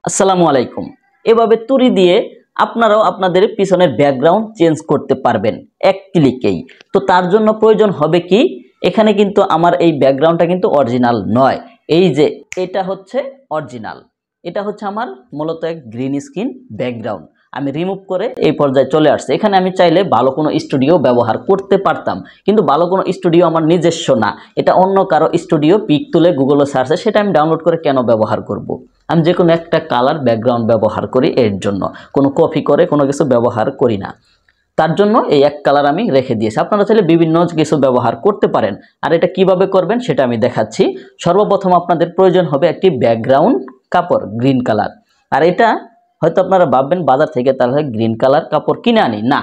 আসসালামু আলাইকুম। এভাবে তুড়ি দিয়ে আপনারাও আপনাদের পিছনের ব্যাকগ্রাউন্ড চেঞ্জ করতে পারবেন এক ক্লিকেই। তো তার জন্য প্রয়োজন হবে কি, এখানে কিন্তু আমার এই ব্যাকগ্রাউন্ডটা কিন্তু অরিজিনাল নয়। এই যে এটা হচ্ছে অরিজিনাল, এটা হচ্ছে আমার মূলত এক গ্রিন স্ক্রিন ব্যাকগ্রাউন্ড। আমি রিমুভ করে এই পর্যায়ে চলে আসছে। এখানে আমি চাইলে ভালো কোনো স্টুডিও ব্যবহার করতে পারতাম, কিন্তু ভালো কোনো স্টুডিও আমার নিজস্ব না, এটা অন্য কারো স্টুডিও পিক তুলে গুগলে সার্চে সেটা আমি ডাউনলোড করে কেন ব্যবহার করব। আমি যে কোনো একটা কালার ব্যাকগ্রাউন্ড ব্যবহার করি, এর জন্য কোনো কপি করে কোনো কিছু ব্যবহার করি না। তার জন্য এই এক কালার আমি রেখে দিয়েছি। আপনারা চাইলে বিভিন্ন কিছু ব্যবহার করতে পারেন। আর এটা কিভাবে করবেন সেটা আমি দেখাচ্ছি। সর্বপ্রথম আপনাদের প্রয়োজন হবে একটি ব্যাকগ্রাউন্ড কাপড় গ্রিন কালার। আর এটা হয়তো আপনারা ভাববেন বাজার থেকে তাহলে গ্রিন কালার কাপড় কিনে আনি, না,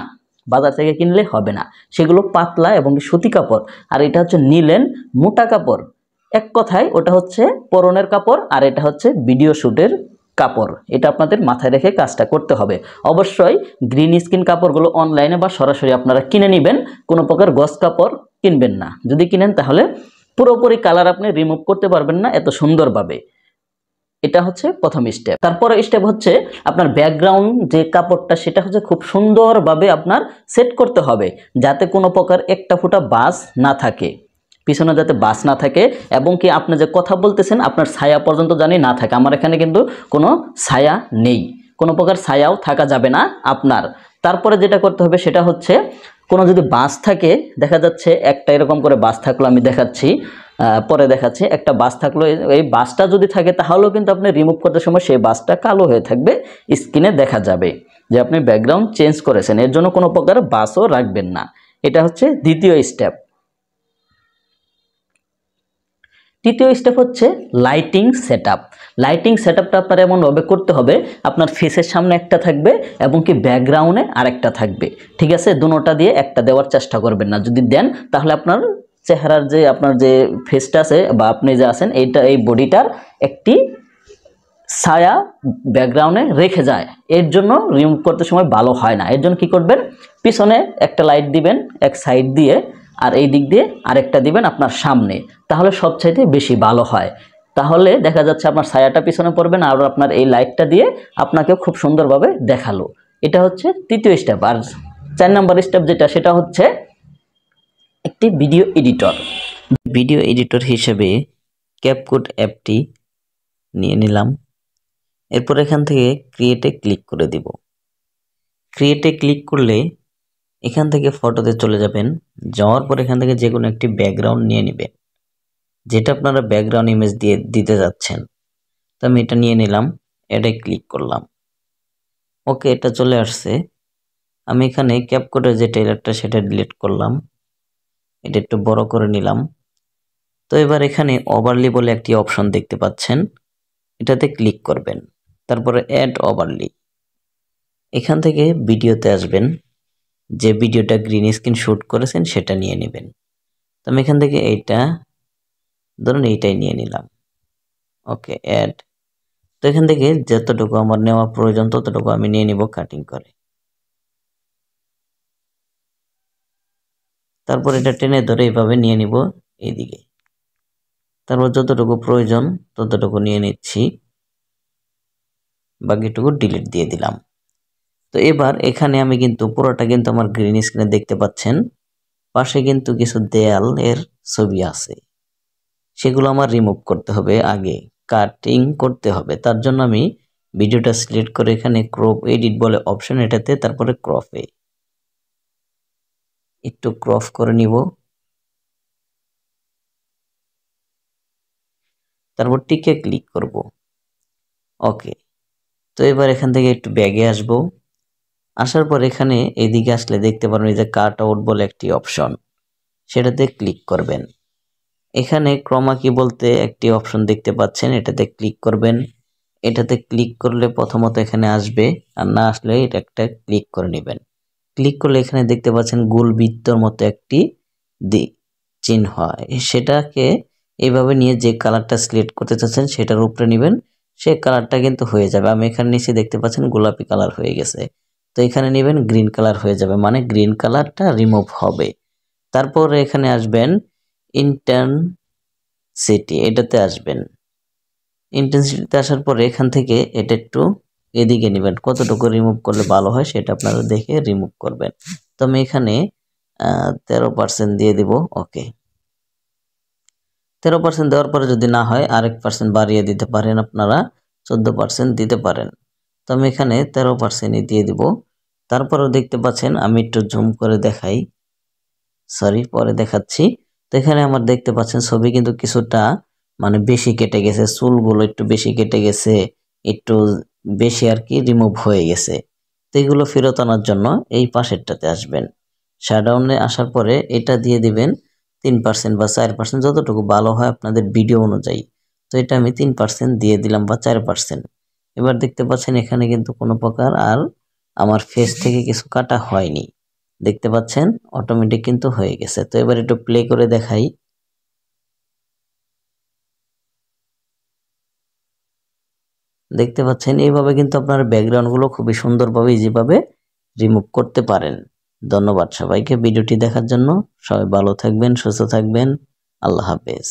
বাজার থেকে কিনলে হবে না, সেগুলো পাতলা এবং সুতি কাপড়। আর এটা হচ্ছে নিলেন মোটা কাপড়। এক কথায় ওটা হচ্ছে পরনের কাপড়, আর এটা হচ্ছে ভিডিও শ্যুটের কাপড়। এটা আপনাদের মাথায় রেখে কাজটা করতে হবে। অবশ্যই গ্রিন স্ক্রিন কাপড়গুলো অনলাইনে বা সরাসরি আপনারা কিনে নেবেন, কোনো প্রকার গস কাপড় কিনবেন না। যদি কিনেন তাহলে পুরোপুরি কালার আপনি রিমুভ করতে পারবেন না এত সুন্দরভাবে। এটা হচ্ছে প্রথম স্টেপ। তারপরে স্টেপ হচ্ছে আপনার ব্যাকগ্রাউন্ড যে কাপড়টা সেটা হচ্ছে খুব সুন্দরভাবে আপনার সেট করতে হবে, যাতে কোনো প্রকার একটা ফোঁটা বাস না থাকে, পিছনে যাতে বাস না থাকে, এবং কি আপনি যে কথা বলতেছেন আপনার ছায়া পর্যন্ত জানি না থাকে। আমার এখানে কিন্তু কোনো ছায়া নেই, কোনো প্রকার ছায়াও থাকা যাবে না আপনার। তারপরে যেটা করতে হবে সেটা হচ্ছে কোনো যদি বাস থাকে, দেখা যাচ্ছে একটা এরকম করে বাস থাকলো, আমি দেখাচ্ছি, পরে দেখাচ্ছি, একটা বাস থাকলো, এই বাসটা যদি থাকে তাহলেও কিন্তু আপনি রিমুভ করতে সময় সেই বাসটা কালো হয়ে থাকবে, স্ক্রিনে দেখা যাবে যে আপনি ব্যাকগ্রাউন্ড চেঞ্জ করেছেন। এর জন্য কোনো প্রকার বাসও রাখবেন না। এটা হচ্ছে দ্বিতীয় স্টেপ। তৃতীয় স্টেপ হচ্ছে লাইটিং সেটআপ। লাইটিং সেটআপটা আপনার এমনভাবে করতে হবে, আপনার ফেসের সামনে একটা থাকবে এবং কি ব্যাকগ্রাউন্ডে আরেকটা থাকবে। ঠিক আছে, দুটোটা দিয়ে একটা দেওয়ার চেষ্টা করবেন না। যদি দেন তাহলে আপনার চেহারার যে আপনার যে ফেসটা আছে বা আপনি যে আছেন এইটা, এই বডিটার একটি ছায়া ব্যাকগ্রাউন্ডে রেখে যায়। এর জন্য রিমুভ করতে সময় ভালো হয় না। এর জন্য কী করবেন, পিছনে একটা লাইট দিবেন এক সাইড দিয়ে, আর এই দিক দিয়ে আরেকটা দিবেন আপনার সামনে, তাহলে সবচাইতে বেশি ভালো হয়। তাহলে দেখা যাচ্ছে আপনার ছায়াটা পিছনে পড়বে না, আর আপনার এই লাইটটা দিয়ে আপনাকে খুব সুন্দরভাবে দেখালো। এটা হচ্ছে তৃতীয় স্টেপ। আর 4 নম্বর স্টেপ যেটা, সেটা হচ্ছে একটি ভিডিও এডিটর। ভিডিও এডিটর হিসেবে ক্যাপকুট অ্যাপটি নিয়ে নিলাম। এরপর এখান থেকে ক্রিয়েটে ক্লিক করে দিব। ক্রিয়েটে ক্লিক করলে এখান থেকে ফটোতে চলে যাবেন। যাওয়ার পর এখান থেকে যে কোনো একটি ব্যাকগ্রাউন্ড নিয়ে নেবেন, যেটা আপনারা ব্যাকগ্রাউন্ড ইমেজ দিয়ে দিতে যাচ্ছেন। তো আমি এটা নিয়ে নিলাম, এটাই ক্লিক করলাম। ওকে, এটা চলে আসছে। আমি এখানে ক্যাপকাটের যে ট্রেলারটা সেটা ডিলিট করলাম, এটা একটু বড় করে নিলাম। তো এবার এখানে ওভারলি বলে একটি অপশন দেখতে পাচ্ছেন, এটাতে ক্লিক করবেন। তারপরে অ্যাড ওভারলি, এখান থেকে ভিডিওতে আসবেন, যে ভিডিওটা গ্রিন স্ক্রিন শ্যুট করেছেন সেটা নিয়ে নেবেন। তো আমি এখান থেকে এইটা ধরুন এইটাই নিয়ে নিলাম। ওকে, অ্যাড। তো এখান থেকে যতটুকু আমার নেওয়া প্রয়োজন ততটুকু আমি নিয়ে নিব কাটিং করে। তারপর এটা টেনে ধরে এইভাবে নিয়ে নিব এইদিকে। তারপর যতটুকু প্রয়োজন ততটুকু নিয়ে নিচ্ছি, বাকিটুকু ডিলিট দিয়ে দিলাম। তো এবার এখানে আমি কিন্তু পুরোটা কিন্তু আমার গ্রিন স্ক্রিনে দেখতে পাচ্ছেন, পাশে কিন্তু কিছু দেয়াল এর ছবি আছে, সেগুলো আমার রিমুভ করতে হবে, আগে কাটিং করতে হবে। তার জন্য আমি ভিডিওটা সিলেক্ট করে এখানে ক্রপ এডিট বলে অপশন, এটাতে তারপরে ক্রপে একটু ক্রপ করে নিব। তারপর টিকে ক্লিক করব। ওকে, তো এবার এখান থেকে একটু ব্যাগে আসব। আসার পর এখানে এদিকে আসলে দেখতে পারেন এই যে কাট আউট বলে একটি অপশন, সেটাতে ক্লিক করবেন। এখানে ক্রমা কি বলতে একটি অপশন দেখতে পাচ্ছেন, এটাতে ক্লিক করবেন। এটাতে ক্লিক করলে প্রথমত এখানে আসবে, আর না আসলে এটা একটা ক্লিক করে নেবেন। ক্লিক করলে এখানে দেখতে পাচ্ছেন গোল বৃত্তর মতো একটি চিহ্ন হয়, সেটাকে এইভাবে নিয়ে যে কালারটা সিলেক্ট করতে চাচ্ছেন সেটার উপরে নেবেন, সে কালারটা কিন্তু হয়ে যাবে। আমি এখানে নিচে দেখতে পাচ্ছেন গোলাপি কালার হয়ে গেছে, তো এখানে নেবেন গ্রিন কালার হয়ে যাবে, মানে গ্রিন কালারটা রিমুভ হবে। তারপর এখানে আসবেন ইন্টেন্সিটি, এটাতে আসবেন। ইন্টেন্সিটিতে আসার পরে এখান থেকে এটা একটু এদিকে নেবেন, কতটুকু রিমুভ করলে ভালো হয় সেটা আপনারা দেখে রিমুভ করবেন। তো আমি এখানে 13% দিয়ে দিব। ওকে, 13% দেওয়ার পরে যদি না হয় আরেক পার্সেন্ট বাড়িয়ে দিতে পারেন, আপনারা 14% দিতে পারেন। তো আমি এখানে 13%ই দিয়ে দিব। তারপরেও দেখতে পাচ্ছেন, আমি একটু জুম করে দেখাই, সরি পরে দেখাচ্ছি। তো এখানে আমার দেখতে পাচ্ছেন ছবি কিন্তু কিছুটা মানে বেশি কেটে গেছে, চুলগুলো একটু বেশি কেটে গেছে, একটু বেশি আর কি রিমুভ হয়ে গেছে। তো এগুলো ফেরত আনার জন্য এই পাশেরটাতে আসবেন, শাটডাউনে আসার পরে এটা দিয়ে দিবেন 3% বা 4%, যতটুকু ভালো হয় আপনাদের ভিডিও অনুযায়ী। তো এটা আমি 3% দিয়ে দিলাম বা 4%। এবার দেখতে পাচ্ছেন এখানে কিন্তু কোনো প্রকার আর আমার ফেস থেকে কিছু কাটা হয়নি, দেখতে পাচ্ছেন অটোমেটিক কিন্তু হয়ে গেছে। তো এবার একটু প্লে করে দেখাই, দেখতে পাচ্ছেন এইভাবে কিন্তু আপনার ব্যাকগ্রাউন্ডগুলো খুবই সুন্দরভাবে ইজিভাবে রিমুভ করতে পারেন। ধন্যবাদ সবাইকে ভিডিওটি দেখার জন্য। সবাই ভালো থাকবেন, সুস্থ থাকবেন। আল্লাহ হাফেজ।